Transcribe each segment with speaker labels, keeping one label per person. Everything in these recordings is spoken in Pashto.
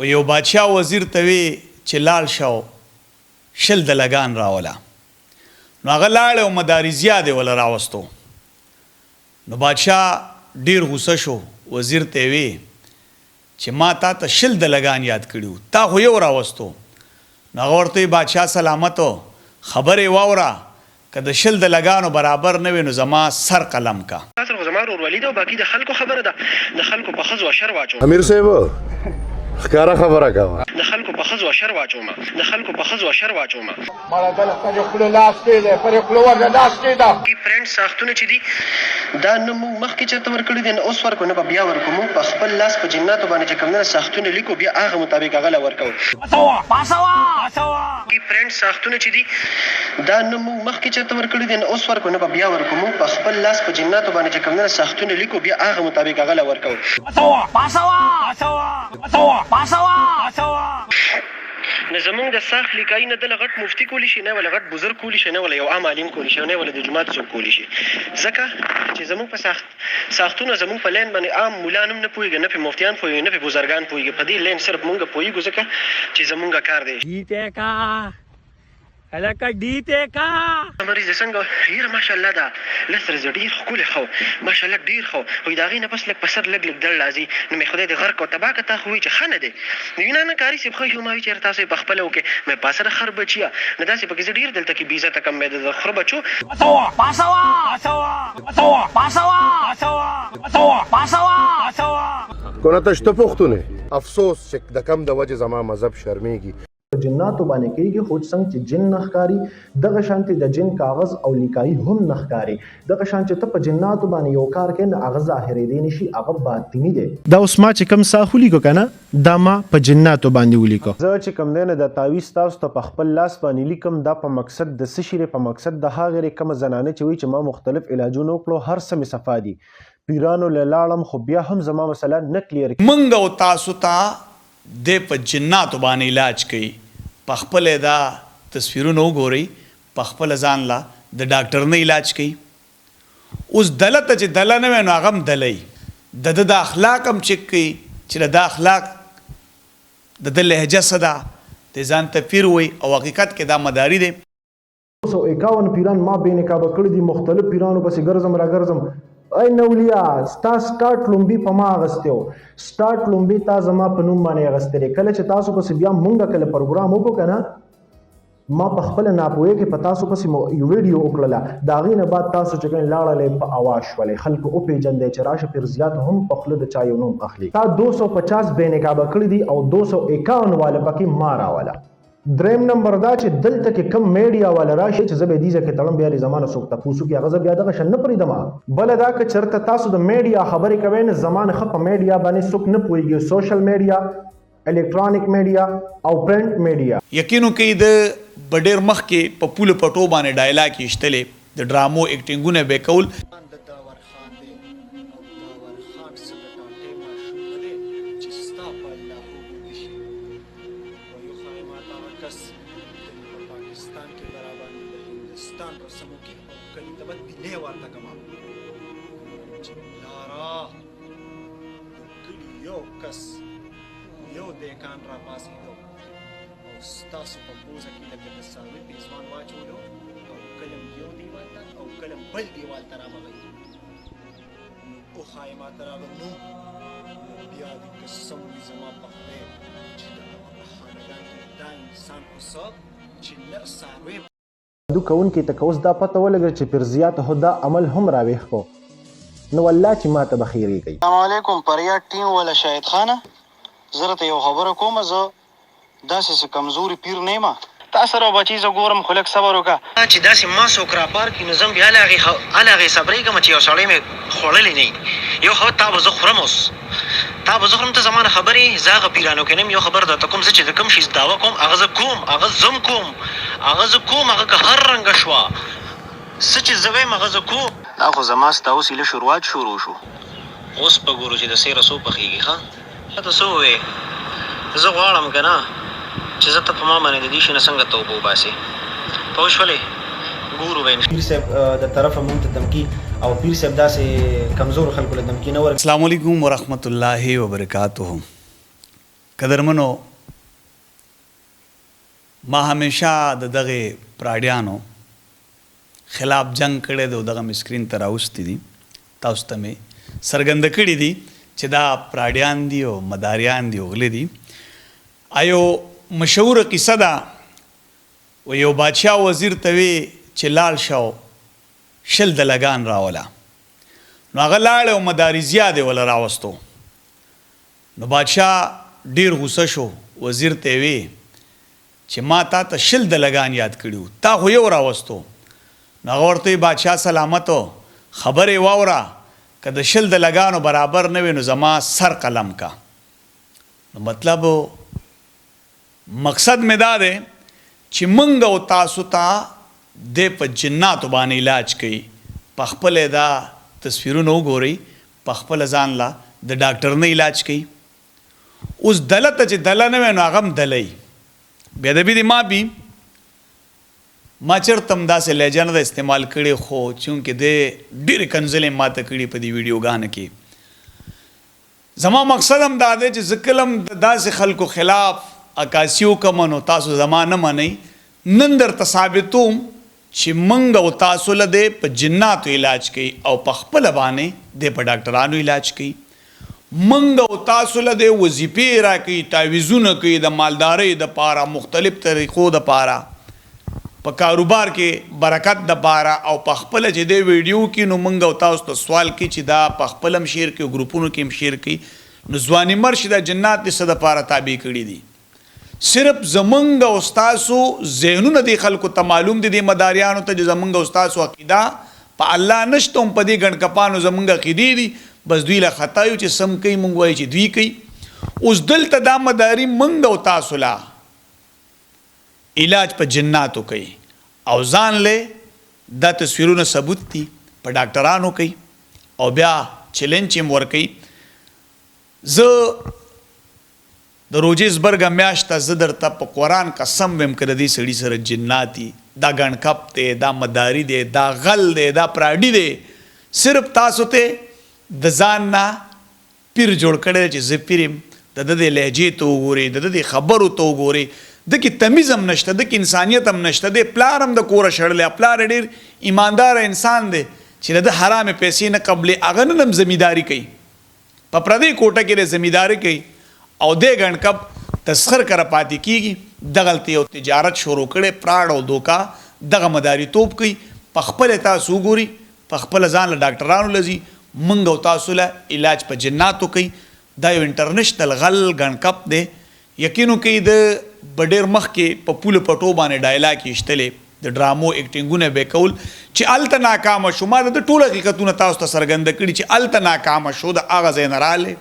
Speaker 1: و یو بادشاه وزیر ته وی چې لاړ شو شل د لګان راوله نو هغه لاړ او مدارزیا دی ولا راوستو نو بادشاه ډیر غوسه شو وزیر ته وی چې ما تا ته شل د لګان یاد کړیو تا خو یو راوستو نو هغه ورته بادشاه سلامتو خبرې واوره که د شل د لګانو برابر نه وي نو زما سر قلم کا
Speaker 2: اصل خو زما ورولید او باقي د خلکو خبره ده د خلکو په خزو شر واچو
Speaker 3: امیر صاحب ښکارا خبره کوه
Speaker 2: د خلکو په خزو شر واچو ما د خلکو په خزو شر واچو ما
Speaker 4: مړه دل پر خپل لاس کې ده پر خپل ور لاس کې ده
Speaker 2: کی فرند ساختونه چې دي دا نو مخکې چرته ورکړي دي اوس ورکو نه بیا ورکو مو په خپل لاس په جناتو باندې چې کومه ساختونه لیکو بیا هغه مطابق هغه ورکو پاسوا کی فرند ساختونه چې دي دا نو مخکې چرته ورکړي دي اوس ورکو نه بیا ورکو مو په خپل لاس په جناتو باندې چې کومه ساختونه لیکو بیا هغه مطابق هغه ورکو نه زمونږ د ساخت لیکای نه د غټ مفتی کولی شي نه ولا غټ بزرګ کولی شي نه ولا یو عام عالم کولی شي نه ولا د جماعت څوک کولی شي ځکه چې زمونږ په ساختونه زمونږ په لین باندې عام مولانم نه پويږي نه په مفتیان پويږي نه په بزرګان پويږي په دې لین صرف مونږ پويږو ځکه چې زمونږ کار دی
Speaker 5: دیته کا الکه دیته کا
Speaker 2: مریض څنګه ډیر ماشاءالله دا لسر ډیر خو خو ماشاءالله ډیر خو وي دا غي نه بس لک پسر لګ لګ دل لازم نو مې خدای د غر کو تبا کته خو چې خنه دي وینا نه کاری سي خو ما چې تاسو په خپل وکي مې پاسره خر بچیا نه داسې پکې ډیر دلته کې بیزه تکم مې د خر بچو پاسوا
Speaker 3: کونه تشته پښتونه افسوس چې د کم د وجه زما مذهب شرمېږي
Speaker 6: جناتو باندې کېږي خو څنګه چې جن نخکاری دغه شانتي د جن کاغذ او لیکای هم نخکاری دغه شان چې ته په جناتو باندې یو کار کې نه هغه ظاهري دی نشي هغه باطنی دی
Speaker 7: دا اوس ما چې کم ساخولي کو کنه دا ما په جناتو باندې ولیکو
Speaker 6: زه چې کم نه د تعویذ تاسو ته په خپل لاس باندې لیکم دا په مقصد د سشيره په مقصد د هغه کوم زنانه چې وي چې ما مختلف علاجونه وکړو هر څه می صفادي پیرانو لاړم خو بیا هم زما مثلا نه کلیر
Speaker 1: منګ او تاسو ته د په جناتو باندې علاج کوي په خپل دا تصویرونه وګورئ په خپل ځان لا د ډاکټر نه علاج کوي اوس دلته چې دله نه وي نو هغه هم دلی د اخلاق هم چک کوي چې د اخلاق د لهجه څه ده د ځان ته پیر وي او حقیقت کې دا مداري دی
Speaker 6: 251 پیران ما بې نقابه کړي دي مختلف پیرانو پسې ګرځم را ګرځم ای نولیا سټارټ لومبي په ما اغستیو سټارټ لومبي تا زما په نوم باندې اغستلې کله چې تاسو پسې بیا مونږ کله پروګرام وکړو کنه ما په خپل ناپوهه کې په تاسو پسې یو ویډیو وکړله دا غینه بعد تاسو چې ګن لاړلې په اواز شولې خلکو او پیجندې چې راشه پر زیات هم په خله د چایو نوم اخلي تا 250 بې نقابه کړي دي او 251 والا پکې مارا والا دریم نمبر دا چې دلته کې کم میډیا والا راشي چې زبې دیزه کې تړم بیا زمانه سوک تاسو کې هغه بیا دغه شن نه پریدم بل دا چې چرته تاسو د میډیا خبرې کوي نه زمانه خپ میډیا باندې سوک نه پويږي سوشل میډیا الکترونیک میډیا او پرنٹ میډیا
Speaker 1: یقینو کې د بډیر مخ کې په پوله پټو باندې ډایلاګ یشتلې د ډرامو اکټینګونه به کول
Speaker 2: تاسو په پوزه کې لکه د ساوي پیزوان واچولو او کلم یو دیوال ته او کلم بل دیوال ته راغلی نو او خایما ته راغلو بیا د قسم وي زما په خدای چې د خاندان کې دا انسان اوسه چې نر ساوي
Speaker 6: دو کون کې تکوس دا پته ولګر چې پر زیات هدا عمل هم راويخ کو نو والله چې ماته بخیری کوي
Speaker 2: السلام علیکم پریا ټیم ولا شاهد خانه زه ته یو خبره کوم زه داسې کمزوري پیر نه ما تاسو را بچی زه ګورم خلک صبر وکړه چې داسې ما سوکرا پار کې نظم بیا لاغي صبرې کوم چې یو سړی مې خړلې نه یو خو تا به زه خورم اوس تا به زه خورم ته زمانه خبرې زاغه پیرانو کې نیم یو خبر د کوم چې د کوم شي داوا کوم هغه کوم هغه زم کوم هغه که هر رنګ شوا سچ زوی مغه کوم دا خو زماست اوس له شروعات شروع شو اوس په ګورو چې د سیره سو پخېږي ښه تاسو وې زه غواړم کنه چې زه ته په ما باندې د دې شي نه څنګه توبه وباسي پوه شولې ګورو به
Speaker 8: پیر صاحب د طرفه مونږ ته دمکي او پیر صاحب داسې کمزور خلکو له دمکي نه ورکړي.
Speaker 1: السلام علیکم ورحمت الله وبرکاتہ. قدرمنو ما همیشه د دغه پراډیانو خلاف جنگ کړی دی او دغه مې سکرین ته راوستي دي تاسو ته مې څرګنده کړي دي چې دا پراډیان دي او مداریان دي او غلې دي ایو مشهوره قصه ده و یو بادشاه وزیر ته وی چې لاړ شو شل د لګان راوله نو هغه لاړ او مداري زیاده ولا راوستو نو بادشاه ډیر غوسه شو وزیر ته وی چې ما تا ته شل د لګان یاد کړیو تا خو یو راوستو نو هغه ورته بادشاه سلامتو خبرې واوره که د شل د لګانو برابر نه وي نو زما سر قلم کا نو مطلب مقصد مې دا دی چې موږ او تاسو ته د په جناتو باندې علاج کوي په خپل دا تصویرونه وګورئ په خپل ځان لا د ډاکټر نه علاج کوي اوس دله ته چې دله نه وي نو هغه هم دلی بې ادبي دې ما چېرته هم داسې لهجه نه ده استعمال کړې خو چونکې د ډېرې کنځلې ماته کړي په دې ویډیوګانو کې زما مقصد هم دا دی چې زه کله هم د داسې خلکو خلاف عکاسي وکړم نو تاسو زما نه منئ نن درته ثابتوم چې موږ او تاسو له دی په جناتو علاج کوي او په خپله باندې دی په ډاکټرانو علاج کوي موږ او تاسو له دی وظیفې راکوي تعویضونه کوي د مالدارۍ دپاره مختلف طریقو دپاره په کاروبار کې برکت دپاره او په خپله چې دی ویډیو کې نو موږ او تاسو ته سوال کوي چې دا په خپل هم شیر کوي ګروپونو کې هم شیر کوي نو ځواني مرشي دا جنات د څه دپاره تابع کړي دي صرف زمونږ او ستاسو ذهنونه دې خلکو ته معلوم دي دې مداریانو ته چې زمونږ او ستاسو عقیده په الله نشته هم په دې ګڼکپانو زمونږ عقیدې دي بس دوی له خطا یو چې سم کوي مونږ وایو چې دوی کوي اوس دلته دا مداري مونږ او تاسو لا علاج په جناتو کوي او ځان له دا تصویرونه ثبوت دي په ډاکټرانو کوي او بیا چیلنج یې ورکوي زه د روزې زبرګه میاشته زه درته په قرآن قسم ویم که د دې سړي سره جنات دي دا ګڼکپ دی دا مداري دی دا غل دی دا پراډي دی صرف تاسو ته د ځان نه پیر جوړ کړی چې زه پیر یم د ده د لهجې ته وګورئ د ده د خبرو ته وګورئ د کې تمیز هم نشته د کې انسانیت هم نشته د پلار هم د کوره شړلی پلار ډېر ایمانداره انسان دی چې د ده حرامې پیسې نه قبلې هغه نن هم زمینداري کوي په پردۍ کوټه کې د زمینداري کوي او دې ګڼکپ تسخر کره پاتې کیږي دغلته یو تجارت شروع کړي پراډ او دوکا دغه مداري توپ کوي په خپل تاسو وګوري په خپل ځان له ډاکټرانو لذي منګ او تاسو له علاج په جناتو کوي دا یو انټرنیشنل غل ګڼکپ دی یقینو کوي د بډیر مخ کې په پوله پټو باندې ډایلاګ یشتلې د ډرامو اکټینګونه به کول چې الته ناکامه شو ما د ټول حقیقتونه تاسو ته څرګنده کړي چې الته ناکامه شو د هغه ځای نه راغلی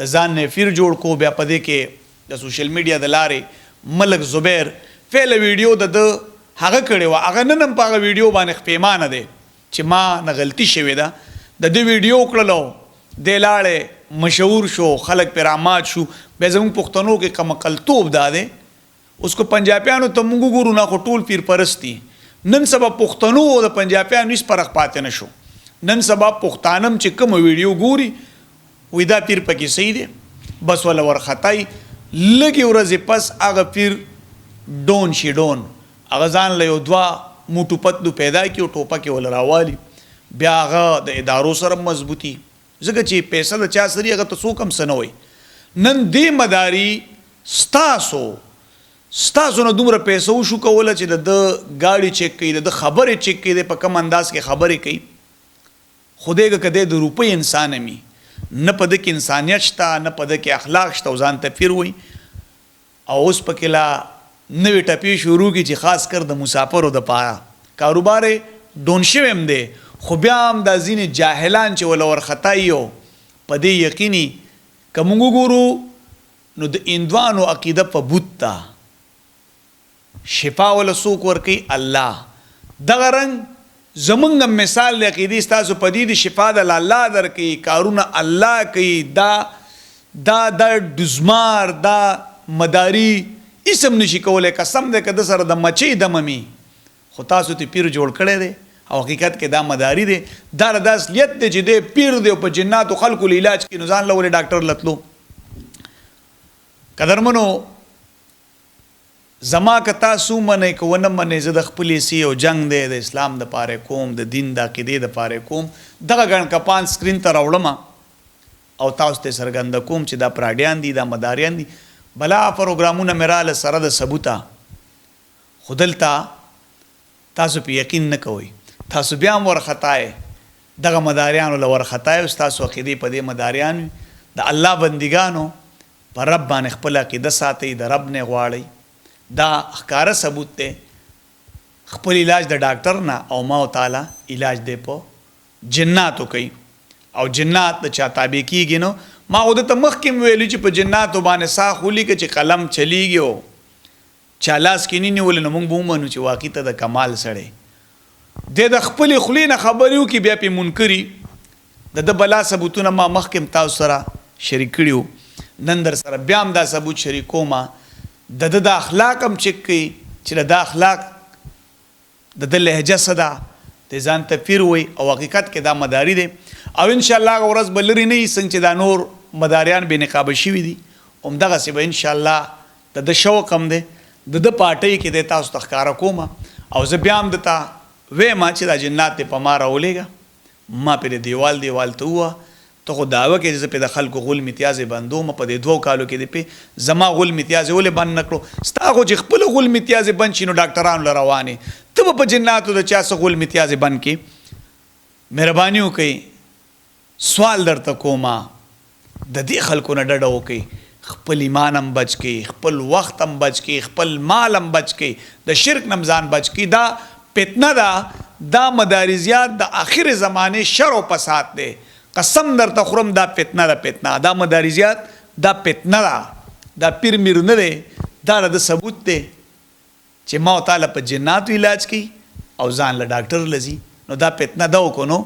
Speaker 1: د ځان نه فیر جوړ کو بیا په دې کې د سوشل میډیا د لارې ملک زبیر فعل ویډیو د هغه کړی و هغه نن هم په هغه ویډیو باندې پیمانه دی چې ما نه غلطي شوې ده د دې ویډیو کړلو د لاړې مشهور شو خلک پې رامات شو بیا زموږ پښتنو کې کمقلتوب دا دی اوس کو پنجابیانو ته موږ وګورو نه خو ټول پیر پرستی نن سبا پښتنو او د پنجابیانو هیڅ فرق پاتې نه شو نن سبا پښتانم چې کوم ویډیو ګوري وی دا پیر پکې صحیح دی بس ولا ورخطای لږې ورځې پس هغه پیر ډون شي ډون هغه ځان له یو دوه موټو پتلو پیدا کړي او ټوپکې ول راوالي بیا هغه د ادارو سره مضبوطي ځکه چې پیسه د چا سري هغه ته څوک هم څه نه وایي نن دې مداري ستاسو نه دومره پیسه وشو کوله چې د ګاډي چیک کوي د خبرې چیک کوي په کم انداز کې خبرې کوي خدای که د روپۍ انسان می نه په د کې انسانیت شته نه په د کې اخلاق شته او ځان ته پیر وي او اوس پکې لا نوې ټپې شروع کړي چې خاص کر د مسافرو دپاره کاروبار ډون شوی هم دی خو بیا هم دا ځینې جاهلان چې وله ورخطایي یو په دې یقیني که موږ وګورو نو د هندوانو عقیده په بت ته شفا ولا څوک ورکوي الله دغه رنګ زمونږ مثال د عقیدې ستاسو په دې د شفا د الله درکوي کارونه الله کوي دا ډزمار دا مداري اسم نشي کولی قسم دی که د سره د مچۍ دمه می خو تاسو ته پیر جوړ کړی دی او حقیقت کې دا مداري دی دا د اصلیت دی چې دی پیر دی او په جناتو خلکو له علاج کې نو ځان له ولې ډاکټر لتلو قدرمنو زما که تاسو منئ که ونه منئ زه د خپلې سی او جنگ دی د اسلام دپاره کوم د دین د عقیدې دپاره کوم دغه ګڼ کپان سکرین ته راوړم او تاسو ته څرګنده کوم چې دا پراډیان دي دا مداریان دي بلا پروګرامونه مې راله سره د ثبوته خو دلته تاسو په یقین نه کوئ تاسو بیا هم ورخطایې دغه مداریانو له ورخطایې ستاسو عقیدې په دې مداریان د الله بندګانو په رب باندې خپل عقیده ساتئ د رب نه غواړئ دا ښکاره ثبوت دی خپل علاج د ډاکټر نه او ما تعالی علاج دی په جناتو کوي او جنات د چا تابع کیږي نو ما او د مخکې ویلو چې په جناتو باندې سا خولي کې چې قلم چلیږي او چالاس کې نه نیول نو موږ به ومنو چې واقعي ته د کمال سړی د خپل خولي نه خبرو کې بیا په منکري د بلا ثبوتونه ما مخکې تاسو سره شریک کړیو نن در سره بیا هم دا ثبوت شریکوم د اخلاق هم چک کوي چې د اخلاق د لهجه څه ده د ځان ته پیر وي او حقیقت کې دا مداري دی او انشاءالله هغه ورځ به لرې نه وي څنګه چې دا نور مداریان بې نقابه شوي دي همدغسې به انشاءالله د شوق هم دی د پارټۍ کې دی تاسو ته ښکاره کوم او زه بیا هم درته ویم چې دا جنات دې په ما راولېږه ما پرې دیوال ته ووه ته خو دعوه کې زه پې د خلکو غول متیازې بندوم په دې 2 کالو کې دې پې زما غول متیازې ولې بند نه کړو ستا خو چې خپله غول متیازې بند شي نو ډاکټرانو له روانې ته به په جناتو د چا څه غول متیازې بند کړي مهرباني وکړئ سوال درته کومه د دې خلکو نه ډډه وکړئ خپل ایمان هم بچ کړئ خپل وخت هم بچ کړئ خپل مال هم بچ کړئ د شرک نه هم ځان بچ کړئ دا فتنه ده دا مدارزیات د آخر زمانې شر و فساد دی قسم درته خورم دا فتنه دا مدارزیات دا فتنه ده دا پیر میر نه دی دا د ثبوت دی چې ما تعالی په جناتو علاج کوي او ځان له ډاکټر لزي نو دا فتنه ده وکړو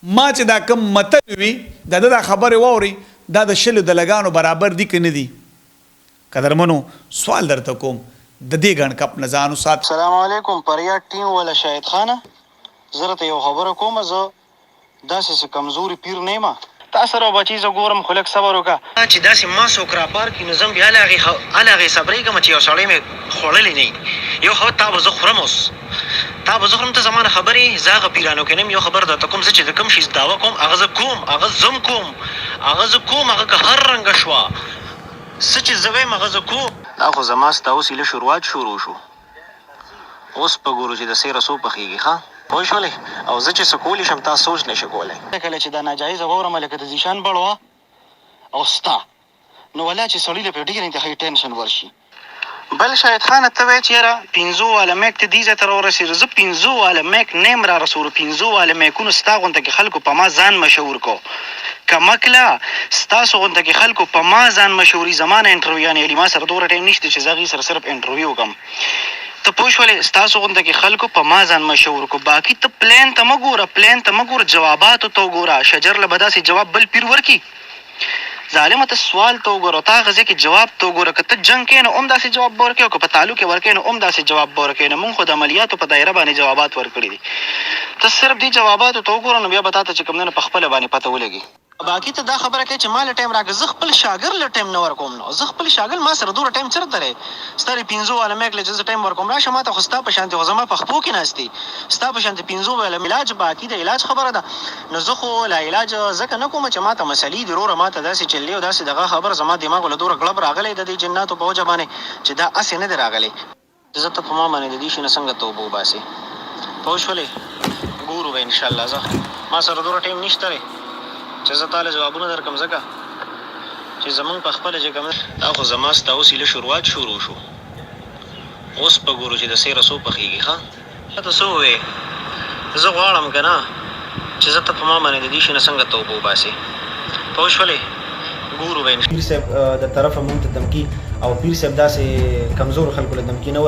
Speaker 1: ما چې دا کم متل وي دا خبرې واوري دا د شلو د لګانو برابر دي که نه دي قدرمنو سوال درته کوم د دې ګڼ کپ نه ځان وسات
Speaker 2: السلام علیکم پریا ټیم ولا شاهد خانه زه درته یو خبره کوم زه داسې څه کمزوري پیر نه یم تا سره بچي زه ګورم خو لږ صبر وکړه چې داسې ما څوک راپار کړي نو زه هم بیا هغې صبرېږم چې یو سړی مې خوړلی نه یو خو تا به زه خورم اوس تا به زه خورم ته زما نه خبرې زه هغه پیرانو کې نه یم یو خبر درته کوم زه چې د کوم شي دعوه کوم هغه زه کوم هغه زم کوم هغه که هر رنګه شوه څه چې زه وایم هغه زه کوم دا خو زما ستا اوس ایله شروعات شروع شو اوس په ګورو چې د سیره څو پخېږي ښه پوه شولې او زه چې څه کولی شم تا سوچ نه شي کولی کله چې دا ناجایزه واورم لکه د ذیشان بړ وه او ستا نو ولا چې سړي له پرې ډېر انتهایي ټینشن ورشي بل شاهد خانه ته وایې چې یاره 15 واله میک ته دې ځای ته راورسېږو زه 15 واله میک نیم را رسولو 15 واله میکونو ستا غونته کې خلکو په ما ځان مشهور کو کمکله ستاسو غونته کې خلکو په ما ځان مشهوري زما نه انټرویو یعنې علي ما سره دومره ټایم نشته چې زه هغې سره صرف انټرویو وکړم ته پوه شولې ستاسو غونته کې خلکو په ما ځان مشهور کو باقي ته پلین ته مه ګوره جواباتو ته وګوره شجر له به داسې جواب بل پیر ورکړي ظالمه ته سوال ته وګوره تا هغه ځای کې جواب ته وګوره که ته جنګ کوې نو هم داسې جواب به ورکوې او که په تعلق یې ورکوې نو هم داسې جواب به ورکوې نو موږ خو د عملیاتو په دایره باندې جوابات ورکړي دي ته صرف دې جواباتو ته وګوره نو بیا به تا ته چې کوم نه په خپله باندې پته ولګي باقي ته دا خبره کوي چې ما له ټایم راکړه زه خپل شاګرد له ټایم نه ورکوم نو زه خپل شاګرد ما سره دومره ټایم چېرته دی ستا د 15 واله میک له چې زه ټایم ورکوم راشه ما ته خو ستا په شانتې خو زما پښتو کې ناست دي ستا په شانتې 15 واله علاج باقي د علاج خبره ده نو زه خو لا علاج ځکه نه کوم چې ما ته مسلې دي وروره ما ته داسې چلې او داسې دغه خبره زما دماغ له دومره ګړب راغلی د دې جناتو په وجه باندې چې دا هسې نه دی راغلی زه ته په ما باندې د دې شي نه څنګه توبه وباسې پوه شولې ګورو به انشاءالله زه ما سره دومره ټایم نشته دی چې زه تاله جوابونه درکړم ځکه چې زمونږ په خپله چې کوم دا خو زما ستا اوس ایله شروعات شروع شو اوس په ګورو چې د سیره څو پخېږي ښه ته څه ووې زه غواړم که نه چې زه ته په ما باندې د دې شي نه څنګه توبه وباسې پوه شولې ګورو به
Speaker 8: پیر صاحب د طرفه مونږ ته دمکي او پیر صاحب داسې کمزور خلکو له دمکي نه